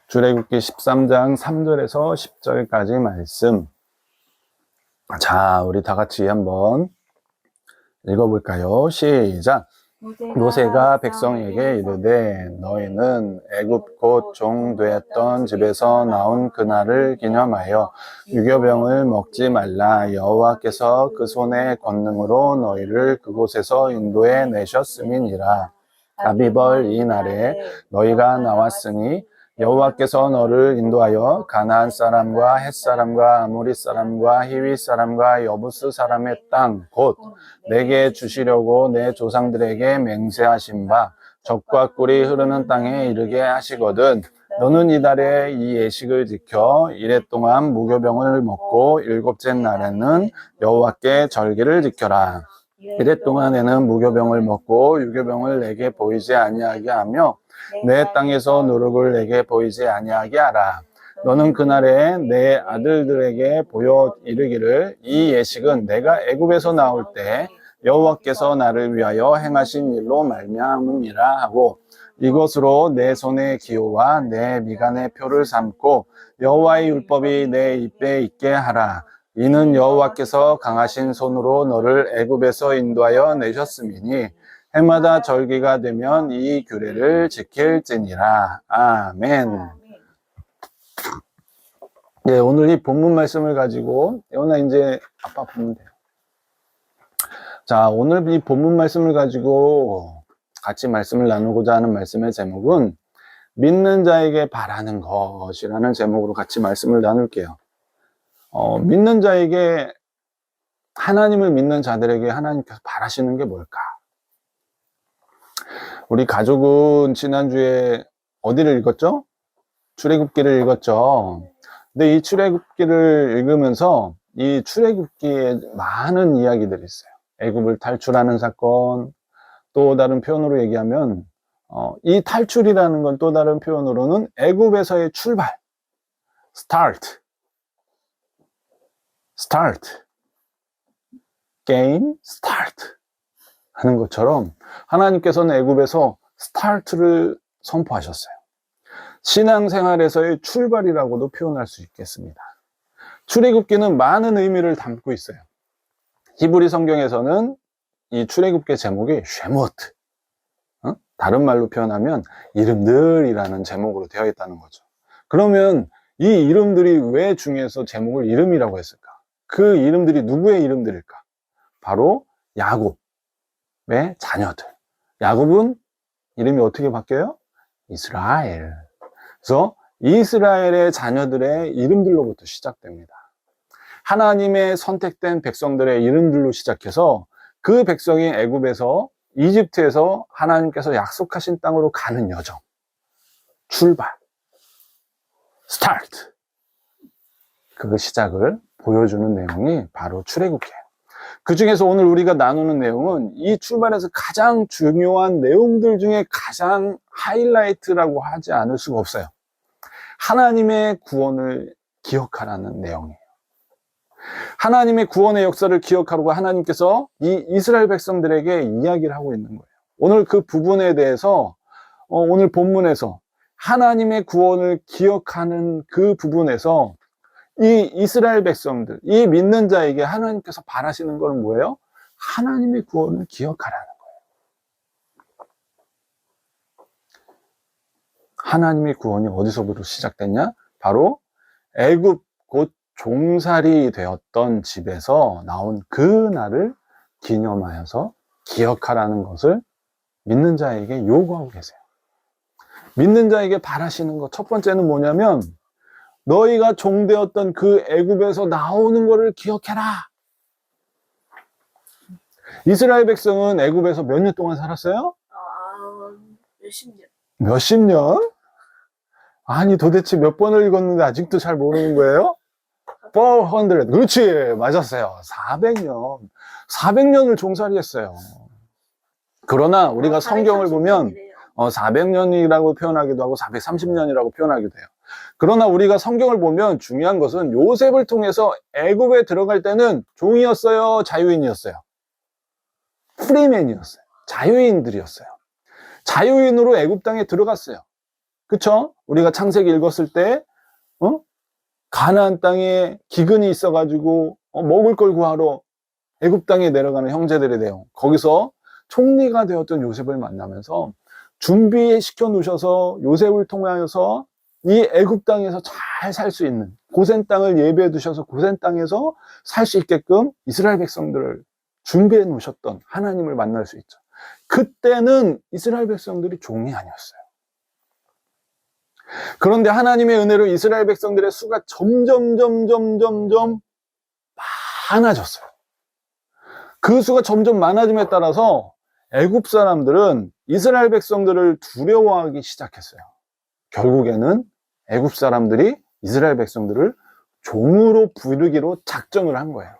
출애굽기 13장 3절에서 10절까지 말씀. 자, 우리 다 같이 한번 읽어볼까요? 시작. 모세가 백성에게 이르되 너희는 애굽 곧 종 되었던 집에서 나온 그날을 기념하여 유교병을 먹지 말라. 여호와께서 그 손의 권능으로 너희를 그곳에서 인도해 내셨음이니라. 아비벌 이 날에 너희가 나왔으니 여호와께서 너를 인도하여 가나안 사람과 헷 사람과 아모리 사람과 히위 사람과 여부스 사람의 땅 곧 내게 주시려고 내 조상들에게 맹세하신 바 젖과 꿀이 흐르는 땅에 이르게 하시거든. 너는 이달에 이 예식을 지켜 이레 동안 무교병을 먹고 일곱째 날에는 여호와께 절기를 지켜라. 이레 동안에는 무교병을 먹고 유교병을 내게 보이지 아니하게 하며 내 땅에서 누룩을 내게 보이지 아니하게 하라. 너는 그날에 내 아들들에게 보여 이르기를 이 예식은 내가 애굽에서 나올 때 여호와께서 나를 위하여 행하신 일로 말미암음이라 하고 이것으로 내 손의 기호와 내 미간의 표를 삼고 여호와의 율법이 내 입에 있게 하라. 이는 여호와께서 강하신 손으로 너를 애굽에서 인도하여 내셨음이니 해마다 절기가 되면 이 규례를 지킬지니라. 아멘. 예, 오늘 이 본문 말씀을 가지고 오늘 이제 아빠 보면 돼요. 자, 오늘 이 본문 말씀을 가지고 같이 말씀을 나누고자 하는 말씀의 제목은 믿는 자에게 바라는 것이라는 제목으로 같이 말씀을 나눌게요. 믿는 자에게, 하나님을 믿는 자들에게 하나님께서 바라시는 게 뭘까? 우리 가족은 지난주에 어디를 읽었죠? 출애굽기를 읽었죠. 근데 이 출애굽기를 읽으면서 이 출애굽기에 많은 이야기들이 있어요. 애굽을 탈출하는 사건, 또 다른 표현으로 얘기하면 이 탈출이라는 건 또 다른 표현으로는 애굽에서의 출발, start, game, start 하는 것처럼 하나님께서는 애굽에서 스타트를 선포하셨어요. 신앙생활에서의 출발이라고도 표현할 수 있겠습니다. 출애굽기는 많은 의미를 담고 있어요. 히브리 성경에서는 이 출애굽기 제목이 쉐모트, 다른 말로 표현하면 이름들이라는 제목으로 되어 있다는 거죠. 그러면 이 이름들이 왜 중요해서 제목을 이름이라고 했을까? 그 이름들이 누구의 이름들일까? 바로 야곱의 자녀들. 야곱은 이름이 어떻게 바뀌어요? 이스라엘. 그래서 이스라엘의 자녀들의 이름들로부터 시작됩니다. 하나님의 선택된 백성들의 이름들로 시작해서 그 백성이 애굽에서, 이집트에서 하나님께서 약속하신 땅으로 가는 여정, 출발, 스타트, 그 시작을 보여주는 내용이 바로 출애굽기예요. 그 중에서 오늘 우리가 나누는 내용은 이 출발에서 가장 중요한 내용들 중에 가장 하이라이트라고 하지 않을 수가 없어요. 하나님의 구원을 기억하라는 내용이에요. 하나님의 구원의 역사를 기억하라고 하나님께서 이 이스라엘 백성들에게 이야기를 하고 있는 거예요. 오늘 그 부분에 대해서 오늘 본문에서 하나님의 구원을 기억하는 그 부분에서 이 이스라엘 백성들, 이 믿는 자에게 하나님께서 바라시는 건 뭐예요? 하나님의 구원을 기억하라는 거예요. 하나님의 구원이 어디서부터 시작됐냐? 바로 애굽 곧 종살이 되었던 집에서 나온 그 날을 기념하여서 기억하라는 것을 믿는 자에게 요구하고 계세요. 믿는 자에게 바라시는 것, 첫 번째는 뭐냐면 너희가 종되었던 그 애굽에서 나오는 것을 기억해라. 이스라엘 백성은 애굽에서 몇 년 동안 살았어요? 몇십 년. 몇십 년? 아니 도대체 몇 번을 읽었는데 아직도 잘 모르는 거예요? 400. 그렇지, 맞았어요. 400년. 400년을 종살이 했어요. 그러나 우리가 성경을 보면 400년이라고 표현하기도 하고 430년이라고 표현하기도 해요. 그러나 우리가 성경을 보면 중요한 것은 요셉을 통해서 애굽에 들어갈 때는 종이었어요, 자유인이었어요? 프리맨이었어요. 자유인들이었어요. 자유인으로 애굽 땅에 들어갔어요. 그쵸? 우리가 창세기 읽었을 때, 가나안 땅에 기근이 있어가지고, 먹을 걸 구하러 애굽 땅에 내려가는 형제들의 내용. 거기서 총리가 되었던 요셉을 만나면서 준비시켜 놓으셔서 요셉을 통하여서 이 애굽 땅에서 잘 살 수 있는 고센 땅을 예비해 두셔서 고센 땅에서 살 수 있게끔 이스라엘 백성들을 준비해 놓으셨던 하나님을 만날 수 있죠. 그때는 이스라엘 백성들이 종이 아니었어요. 그런데 하나님의 은혜로 이스라엘 백성들의 수가 점점 많아졌어요. 그 수가 점점 많아짐에 따라서 애굽 사람들은 이스라엘 백성들을 두려워하기 시작했어요. 결국에는 애굽 사람들이 이스라엘 백성들을 종으로 부르기로 작정을 한 거예요.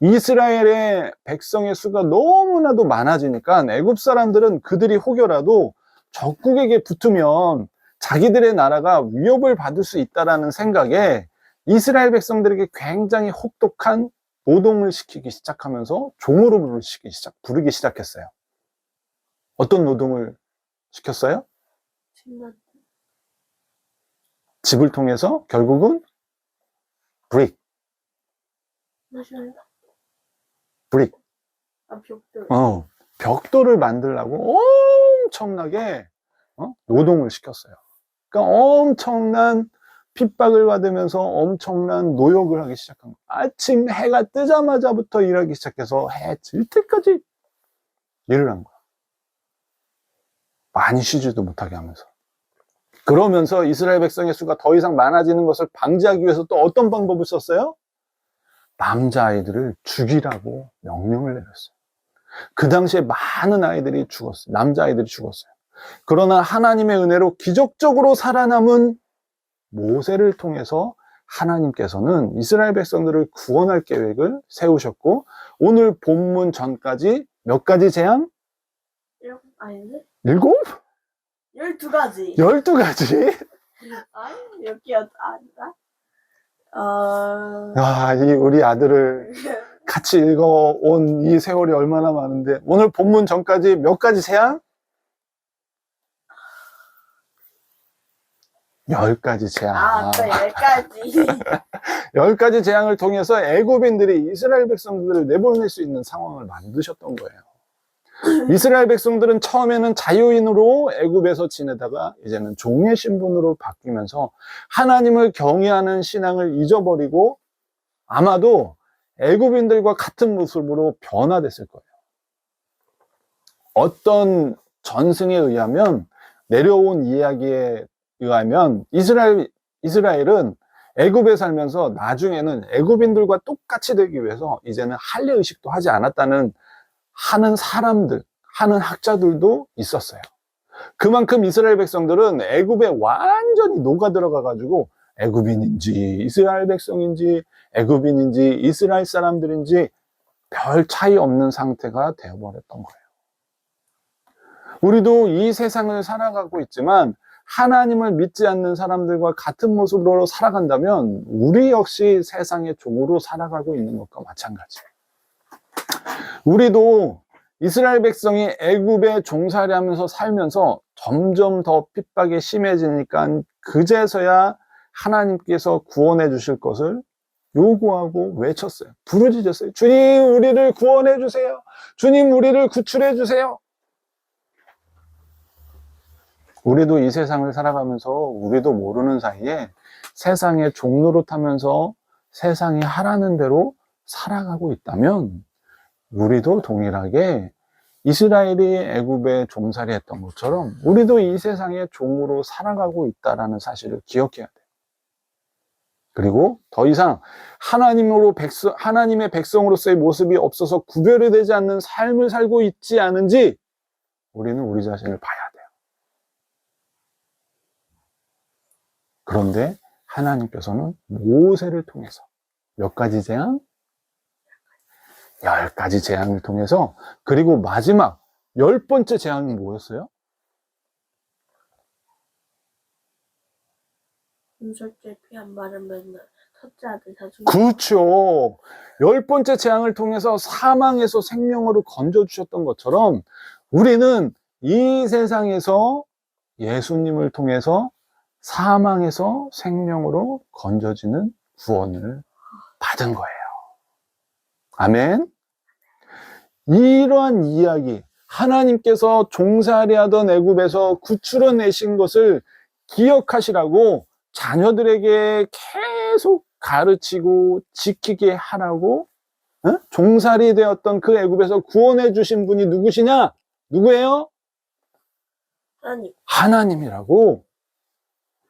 이스라엘의 백성의 수가 너무나도 많아지니까 애굽 사람들은 그들이 혹여라도 적국에게 붙으면 자기들의 나라가 위협을 받을 수 있다는 생각에 이스라엘 백성들에게 굉장히 혹독한 노동을 시키기 시작하면서 종으로 부르기 시작했어요. 어떤 노동을 시켰어요? 집을 통해서 결국은 브릭. 브릭. 벽돌. 벽돌을 만들려고 엄청나게 노동을 시켰어요. 그러니까 엄청난 핍박을 받으면서 엄청난 노역을 하기 시작한 거예요. 아침 해가 뜨자마자부터 일하기 시작해서 해 질 때까지 일을 한 거예요. 많이 쉬지도 못하게 하면서. 그러면서 이스라엘 백성의 수가 더 이상 많아지는 것을 방지하기 위해서 또 어떤 방법을 썼어요? 남자아이들을 죽이라고 명령을 내렸어요. 그 당시에 많은 아이들이 죽었어요. 남자아이들이 죽었어요. 그러나 하나님의 은혜로 기적적으로 살아남은 모세를 통해서 하나님께서는 이스라엘 백성들을 구원할 계획을 세우셨고, 오늘 본문 전까지 몇 가지 재앙? 아닌데? 7? 12가지. 12가지? 아니, 몇 개였다. 아니다. 우리 아들을 같이 읽어온 이 세월이 얼마나 많은데, 오늘 본문 전까지 몇 가지 재앙? 10가지 재앙. 또 10가지. 10가지 재앙을 통해서 애굽인들이 이스라엘 백성들을 내보낼 수 있는 상황을 만드셨던 거예요. 이스라엘 백성들은 처음에는 자유인으로 애굽에서 지내다가 이제는 종의 신분으로 바뀌면서 하나님을 경외하는 신앙을 잊어버리고 아마도 애굽인들과 같은 모습으로 변화됐을 거예요. 어떤 전승에 의하면, 내려온 이야기에 의하면 이스라엘은 애굽에 살면서 나중에는 애굽인들과 똑같이 되기 위해서 이제는 할례 의식도 하지 않았다는 하는 사람들, 하는 학자들도 있었어요. 그만큼 이스라엘 백성들은 애굽에 완전히 녹아 들어가 가지고 애굽인인지 이스라엘 백성인지 애굽인인지 이스라엘 사람들인지 별 차이 없는 상태가 되어버렸던 거예요. 우리도 이 세상을 살아가고 있지만 하나님을 믿지 않는 사람들과 같은 모습으로 살아간다면 우리 역시 세상의 종으로 살아가고 있는 것과 마찬가지예요. 우리도 이스라엘 백성이 애굽에 종살이하면서 살면서 점점 더 핍박이 심해지니까 그제서야 하나님께서 구원해 주실 것을 요구하고 외쳤어요. 부르짖었어요. 주님, 우리를 구원해 주세요. 주님, 우리를 구출해 주세요. 우리도 이 세상을 살아가면서 우리도 모르는 사이에 세상의 종노릇하면서 세상이 하라는 대로 살아가고 있다면 우리도 동일하게 이스라엘이 애굽에 종살이 했던 것처럼 우리도 이 세상의 종으로 살아가고 있다는 사실을 기억해야 돼요. 그리고 더 이상 하나님의 백성으로서의 모습이 없어서 구별이 되지 않는 삶을 살고 있지 않은지 우리는 우리 자신을 봐야 돼요. 그런데 하나님께서는 모세를 통해서 몇 가지 재앙? 10가지 재앙을 통해서, 그리고 마지막 10번째 재앙이 뭐였어요? 음설죄 피 안 바르면 첫째 아들 다 죽는. 그렇죠. 10번째 재앙을 통해서 사망에서 생명으로 건져주셨던 것처럼 우리는 이 세상에서 예수님을 통해서 사망에서 생명으로 건져지는 구원을 받은 거예요. 아멘. 이러한 이야기, 하나님께서 종살이하던 애굽에서 구출해내신 것을 기억하시라고 자녀들에게 계속 가르치고 지키게 하라고 종살이 되었던 그 애굽에서 구원해 주신 분이 누구시냐? 누구예요? 하나님. 하나님이라고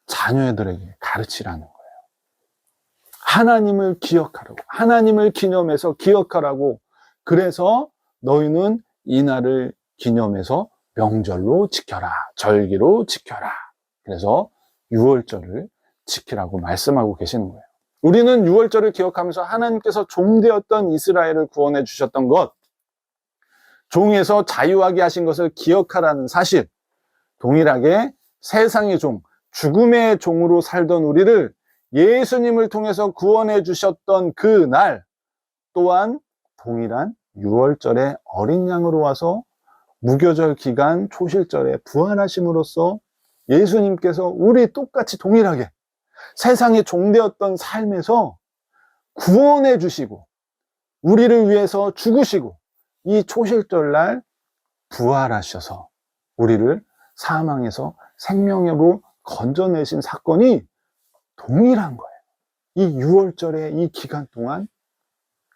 자녀들에게 가르치라는 거예요. 하나님을 기억하라고, 하나님을 기념해서 기억하라고. 그래서 너희는 이 날을 기념해서 명절로 지켜라, 절기로 지켜라. 그래서 유월절을 지키라고 말씀하고 계시는 거예요. 우리는 유월절을 기억하면서 하나님께서 종되었던 이스라엘을 구원해 주셨던 것, 종에서 자유하게 하신 것을 기억하라는 사실, 동일하게 세상의 종, 죽음의 종으로 살던 우리를 예수님을 통해서 구원해 주셨던 그 날 또한 동일한 유월절의 어린 양으로 와서 무교절 기간 초실절에 부활하심으로써 예수님께서 우리 똑같이 동일하게 세상에 종되었던 삶에서 구원해 주시고 우리를 위해서 죽으시고 이 초실절날 부활하셔서 우리를 사망에서 생명으로 건져내신 사건이 동일한 거예요. 이 유월절의 이 기간 동안,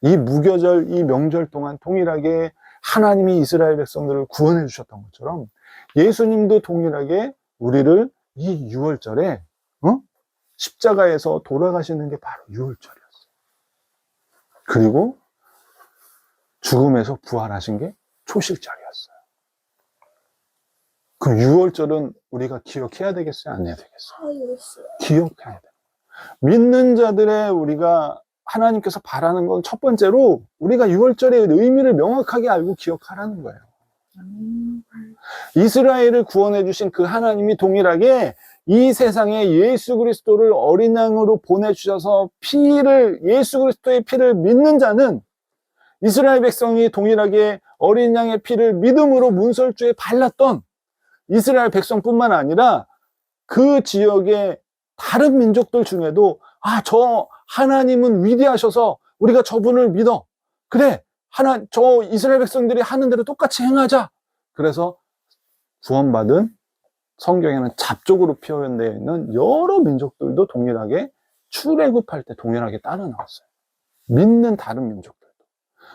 이 무교절, 이 명절 동안 동일하게 하나님이 이스라엘 백성들을 구원해 주셨던 것처럼 예수님도 동일하게 우리를 이 유월절에 십자가에서 돌아가시는 게 바로 유월절이었어요. 그리고 죽음에서 부활하신 게 초실절이었어요. 그럼 유월절은 우리가 기억해야 되겠어요? 안 해야 되겠어요? 기억해야 돼요. 믿는 자들의 우리가 하나님께서 바라는 건 첫 번째로 우리가 유월절의 의미를 명확하게 알고 기억하라는 거예요. 이스라엘을 구원해 주신 그 하나님이 동일하게 이 세상에 예수 그리스도를 어린 양으로 보내주셔서 예수 그리스도의 피를 믿는 자는 이스라엘 백성이 동일하게 어린 양의 피를 믿음으로 문설주에 발랐던 이스라엘 백성뿐만 아니라 그 지역의 다른 민족들 중에도 저 하나님은 위대하셔서 우리가 저분을 믿어. 그래, 저 이스라엘 백성들이 하는 대로 똑같이 행하자. 그래서 구원받은 성경에는 잡족으로 표현되어 있는 여러 민족들도 동일하게 출애굽할 때 동일하게 따라 나왔어요. 믿는 다른 민족들도.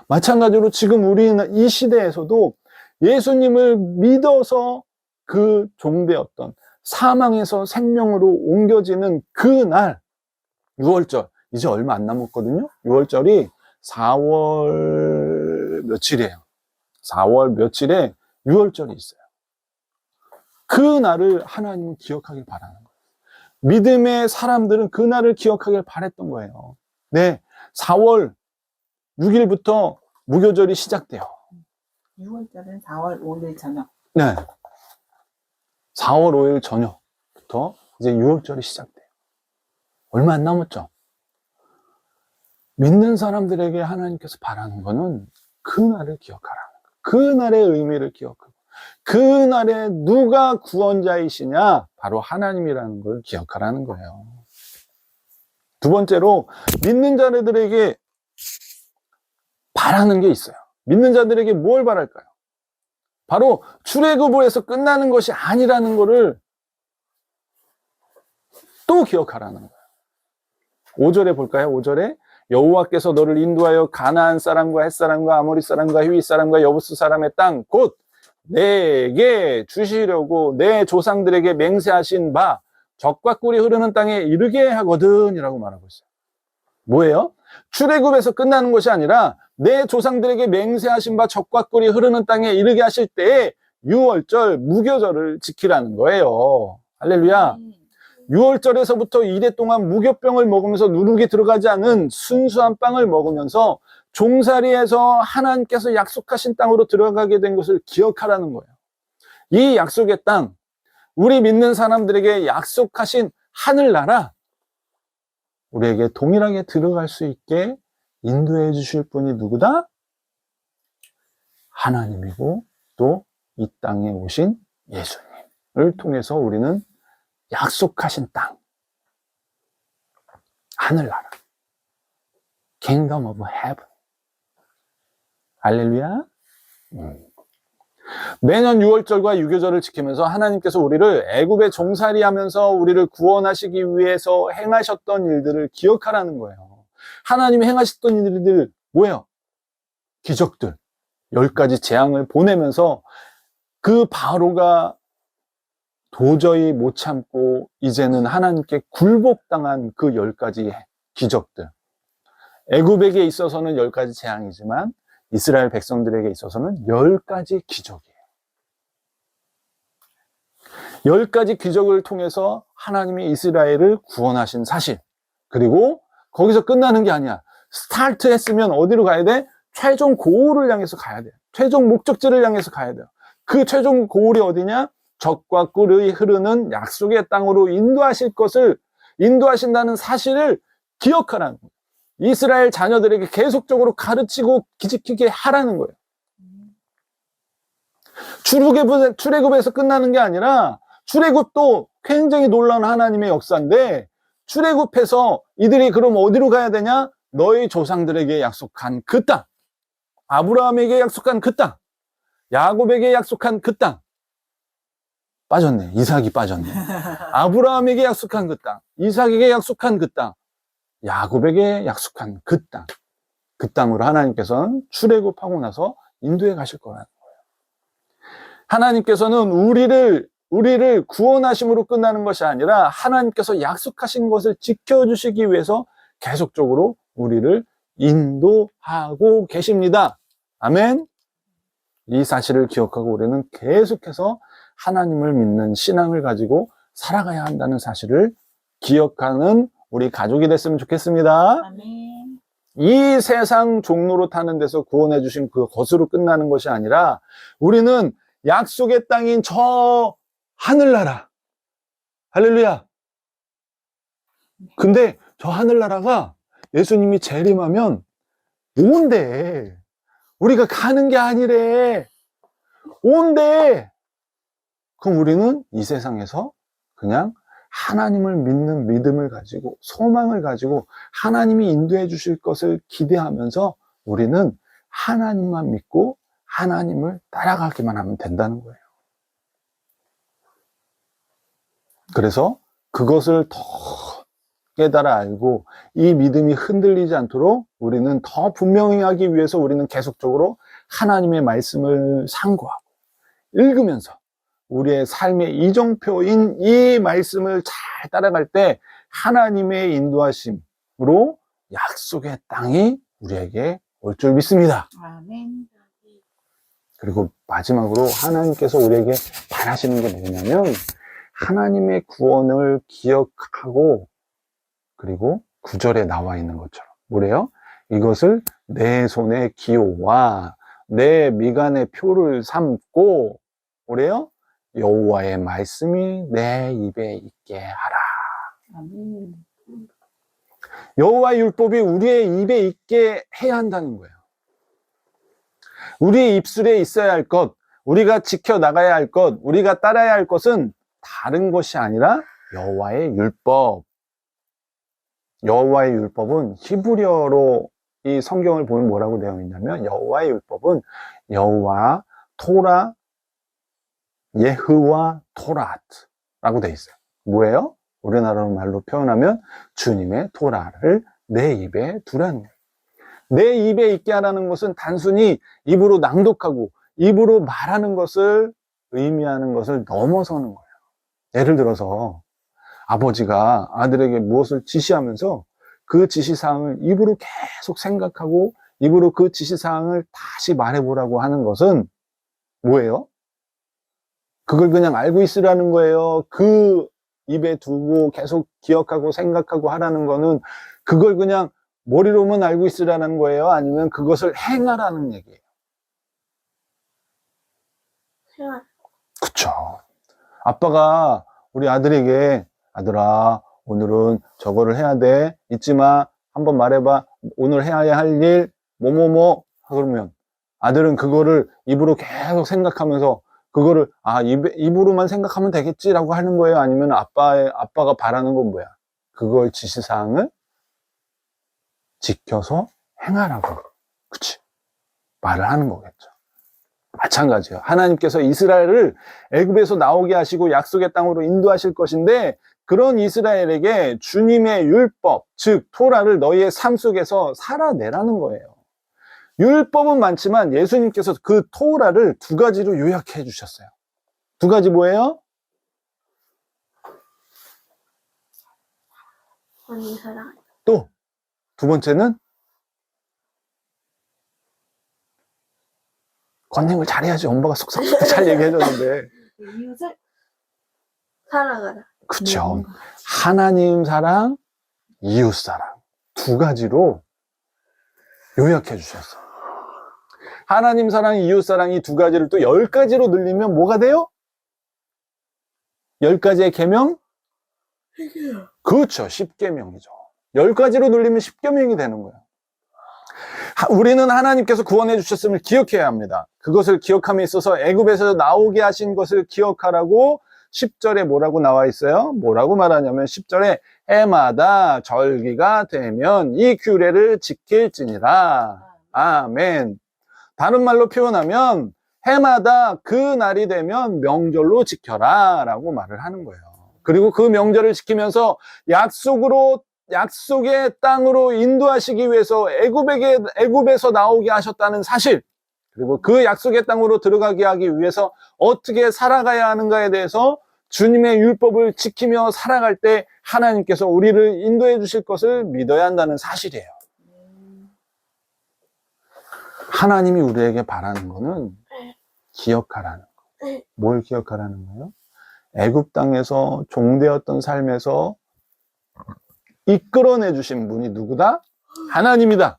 마찬가지로 지금 우리는 이 시대에서도 예수님을 믿어서 그 종되었던 사망에서 생명으로 옮겨지는 그 날, 유월절, 이제 얼마 안 남았거든요. 유월절이 4월 며칠이에요. 4월 며칠에 유월절이 있어요. 그 날을 하나님은 기억하길 바라는 거예요. 믿음의 사람들은 그 날을 기억하길 바랬던 거예요. 네, 4월 6일부터 무교절이 시작돼요. 6월절은 4월 5일 저녁. 네, 4월 5일 저녁부터 이제 유월절이 시작돼요. 얼마 안 남았죠? 믿는 사람들에게 하나님께서 바라는 거는 그 날을 기억하라는 거예요. 그 날의 의미를 기억하고 그 날에 누가 구원자이시냐? 바로 하나님이라는 걸 기억하라는 거예요. 두 번째로 믿는 자들에게 바라는 게 있어요. 믿는 자들에게 뭘 바랄까요? 바로 출애굽을 해서 끝나는 것이 아니라는 것을 또 기억하라는 거예요. 5절에 볼까요? 5절에 여호와께서 너를 인도하여 가나안 사람과 헷 사람과 아모리 사람과 히위 사람과 여부스 사람의 땅 곧 내게 주시려고 내 조상들에게 맹세하신 바 젖과 꿀이 흐르는 땅에 이르게 하거든 이라고 말하고 있어요. 뭐예요? 출애굽에서 끝나는 것이 아니라 내 조상들에게 맹세하신 바 젖과 꿀이 흐르는 땅에 이르게 하실 때에 유월절 무교절을 지키라는 거예요. 할렐루야. 6월절에서부터 이래 동안 무교병을 먹으면서 누룩이 들어가지 않은 순수한 빵을 먹으면서 종살이에서 하나님께서 약속하신 땅으로 들어가게 된 것을 기억하라는 거예요. 이 약속의 땅, 우리 믿는 사람들에게 약속하신 하늘나라, 우리에게 동일하게 들어갈 수 있게 인도해 주실 분이 누구다? 하나님이고 또 이 땅에 오신 예수님. 통해서 우리는 약속하신 땅, 하늘나라, Kingdom of Heaven. 할렐루야. 매년 6월절과 유교절을 지키면서 하나님께서 우리를 애굽에 종살이 하면서 우리를 구원하시기 위해서 행하셨던 일들을 기억하라는 거예요. 하나님이 행하셨던 일들 뭐예요? 기적들, 10가지 재앙을 보내면서 그 바로가 도저히 못 참고 이제는 하나님께 굴복당한 그 10가지 기적들. 애굽에게 있어서는 10가지 재앙이지만 이스라엘 백성들에게 있어서는 10가지 기적이에요. 10가지 기적을 통해서 하나님이 이스라엘을 구원하신 사실. 그리고 거기서 끝나는 게 아니야. 스타트 했으면 어디로 가야 돼? 최종 고울을 향해서 가야 돼요. 최종 목적지를 향해서 가야 돼요. 그 최종 고울이 어디냐? 젖과 꿀이 흐르는 약속의 땅으로 인도하실 것을, 인도하신다는 사실을 기억하라는 거예요. 이스라엘 자녀들에게 계속적으로 가르치고 기지키게 하라는 거예요. 출애굽에서 끝나는 게 아니라, 출애굽도 굉장히 놀라운 하나님의 역사인데, 출애굽해서 이들이 그럼 어디로 가야 되냐? 너희 조상들에게 약속한 그 땅, 아브라함에게 약속한 그 땅, 야곱에게 약속한 그 땅. 빠졌네. 이삭이 빠졌네. 아브라함에게 약속한 그 땅, 이삭에게 약속한 그 땅, 야곱에게 약속한 그 땅. 그 땅으로 하나님께서는 출애굽하고 나서 인도해 가실 거라는 거예요. 하나님께서는 우리를 구원하심으로 끝나는 것이 아니라 하나님께서 약속하신 것을 지켜주시기 위해서 계속적으로 우리를 인도하고 계십니다. 아멘. 이 사실을 기억하고 우리는 계속해서 하나님을 믿는 신앙을 가지고 살아가야 한다는 사실을 기억하는 우리 가족이 됐으면 좋겠습니다. 아멘. 이 세상 종로로 타는 데서 구원해 주신 그것으로 끝나는 것이 아니라 우리는 약속의 땅인 저 하늘나라, 할렐루야. 근데 저 하늘나라가 예수님이 재림하면 온대. 우리가 가는 게 아니래. 온대. 그럼 우리는 이 세상에서 그냥 하나님을 믿는 믿음을 가지고 소망을 가지고 하나님이 인도해 주실 것을 기대하면서 우리는 하나님만 믿고 하나님을 따라가기만 하면 된다는 거예요. 그래서 그것을 더 깨달아 알고 이 믿음이 흔들리지 않도록 우리는 더 분명히 하기 위해서 우리는 계속적으로 하나님의 말씀을 상고하고 읽으면서 우리의 삶의 이정표인 이 말씀을 잘 따라갈 때 하나님의 인도하심으로 약속의 땅이 우리에게 올 줄 믿습니다. 아멘. 그리고 마지막으로 하나님께서 우리에게 바라시는 게 뭐냐면 하나님의 구원을 기억하고 그리고 9절에 나와 있는 것처럼 뭐래요? 이것을 내 손의 기호와 내 미간의 표를 삼고 뭐래요? 여호와의 말씀이 내 입에 있게 하라. 아멘. 여호와의 율법이 우리의 입에 있게 해야 한다는 거예요. 우리의 입술에 있어야 할 것, 우리가 지켜나가야 할 것, 우리가 따라야 할 것은 다른 것이 아니라 여호와의 율법. 여호와의 율법은 히브리어로 이 성경을 보면 뭐라고 되어 있냐면 여호와의 율법은 여호와 토라 예흐와 토라트라고 되어 있어요. 뭐예요? 우리나라 말로 표현하면 주님의 토라를 내 입에 두라는 거예요. 내 입에 있게 하라는 것은 단순히 입으로 낭독하고 입으로 말하는 것을 의미하는 것을 넘어서는 거예요. 예를 들어서 아버지가 아들에게 무엇을 지시하면서 그 지시사항을 입으로 계속 생각하고 입으로 그 지시사항을 다시 말해보라고 하는 것은 뭐예요? 그걸 그냥 알고 있으라는 거예요. 그 입에 두고 계속 기억하고 생각하고 하라는 거는 그걸 그냥 머리로만 알고 있으라는 거예요? 아니면 그것을 행하라는 얘기예요? 생활. 그쵸. 아빠가 우리 아들에게 아들아 오늘은 저거를 해야 돼. 잊지 마. 한번 말해봐. 오늘 해야 할 일 뭐뭐뭐 그러면 아들은 그거를 입으로 계속 생각하면서 그거를 입으로만 생각하면 되겠지라고 하는 거예요? 아니면 아빠가 바라는 건 뭐야? 그걸 지시사항을 지켜서 행하라고. 그치? 말을 하는 거겠죠. 마찬가지예요. 하나님께서 이스라엘을 애굽에서 나오게 하시고 약속의 땅으로 인도하실 것인데, 그런 이스라엘에게 주님의 율법, 즉 토라를 너희의 삶 속에서 살아내라는 거예요. 율법은 많지만 예수님께서 그 토라를 두 가지로 요약해 주셨어요. 두 가지 뭐예요? 언니 사랑. 또 두 번째는 권님을 잘해야지. 엄마가 속삭 잘 얘기해 줬는데. 이웃을 사랑하라. 그쵸. 하나님 사랑, 이웃 사랑. 두 가지로 요약해 주셨어요. 하나님 사랑, 이웃 사랑 이 두 가지를 또 10가지로 늘리면 뭐가 돼요? 10가지의 계명? 그렇죠. 10계명이죠. 10가지로 늘리면 10계명이 되는 거예요. 우리는 하나님께서 구원해 주셨음을 기억해야 합니다. 그것을 기억함에 있어서 애굽에서 나오게 하신 것을 기억하라고 10절에 뭐라고 나와 있어요? 뭐라고 말하냐면 10절에 해마다 절기가 되면 이 규례를 지킬지니라. 아멘. 다른 말로 표현하면 해마다 그 날이 되면 명절로 지켜라 라고 말을 하는 거예요. 그리고 그 명절을 지키면서 약속의 땅으로 인도하시기 위해서 애굽에서 나오게 하셨다는 사실, 그리고 그 약속의 땅으로 들어가게 하기 위해서 어떻게 살아가야 하는가에 대해서 주님의 율법을 지키며 살아갈 때 하나님께서 우리를 인도해 주실 것을 믿어야 한다는 사실이에요. 하나님이 우리에게 바라는 거는 기억하라는 거. 뭘 기억하라는 거예요? 애굽 땅에서 종되었던 삶에서 이끌어내 주신 분이 누구다? 하나님이다.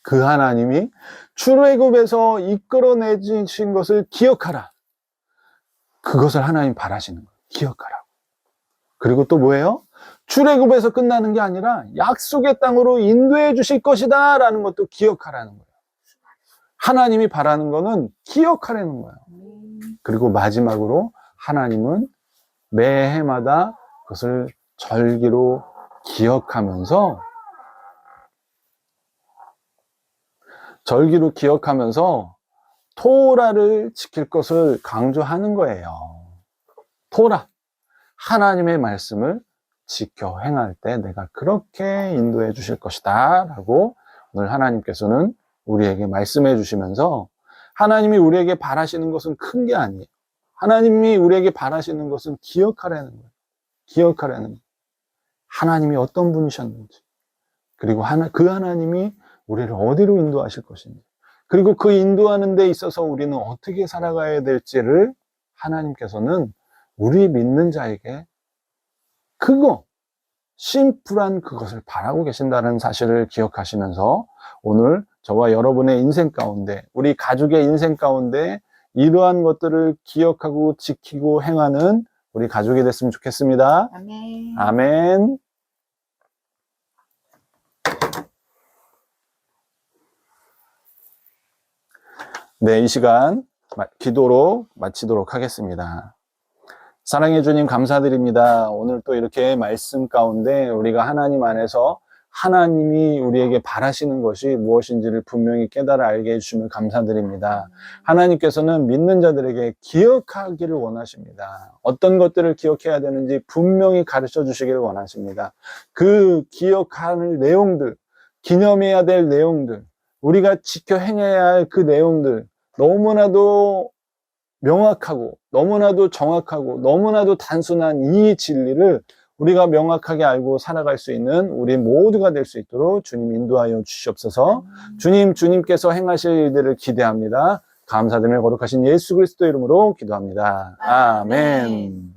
그 하나님이 출애굽에서 이끌어내 주신 것을 기억하라. 그것을 하나님 바라시는 거예요. 기억하라고. 그리고 또 뭐예요? 출애굽에서 끝나는 게 아니라 약속의 땅으로 인도해 주실 것이다 라는 것도 기억하라는 거예요. 하나님이 바라는 거는 기억하라는 거예요. 그리고 마지막으로 하나님은 매 해마다 그것을 절기로 기억하면서 토라를 지킬 것을 강조하는 거예요. 토라, 하나님의 말씀을 지켜 행할 때 내가 그렇게 인도해 주실 것이다 라고 오늘 하나님께서는 우리에게 말씀해 주시면서, 하나님이 우리에게 바라시는 것은 큰 게 아니에요. 하나님이 우리에게 바라시는 것은 기억하라는 거예요. 기억하라는 거예요. 하나님이 어떤 분이셨는지, 그리고 그 하나님이 우리를 어디로 인도하실 것인지, 그리고 그 인도하는 데 있어서 우리는 어떻게 살아가야 될지를 하나님께서는 우리 믿는 자에게 심플한 그것을 바라고 계신다는 사실을 기억하시면서 오늘 저와 여러분의 인생 가운데, 우리 가족의 인생 가운데 이러한 것들을 기억하고 지키고 행하는 우리 가족이 됐으면 좋겠습니다. 아멘. 아멘. 네, 이 시간 기도로 마치도록 하겠습니다. 사랑해 주님 감사드립니다. 오늘 또 이렇게 말씀 가운데 우리가 하나님 안에서 하나님이 우리에게 바라시는 것이 무엇인지를 분명히 깨달아 알게 해주시면 감사드립니다. 하나님께서는 믿는 자들에게 기억하기를 원하십니다. 어떤 것들을 기억해야 되는지 분명히 가르쳐 주시기를 원하십니다. 그 기억할 내용들, 기념해야 될 내용들, 우리가 지켜 행해야 할 그 내용들, 너무나도 명확하고 너무나도 정확하고 너무나도 단순한 이 진리를 우리가 명확하게 알고 살아갈 수 있는 우리 모두가 될 수 있도록 주님 인도하여 주시옵소서. 주님께서 행하실 일들을 기대합니다. 감사드리며 거룩하신 예수 그리스도 이름으로 기도합니다. 아멘.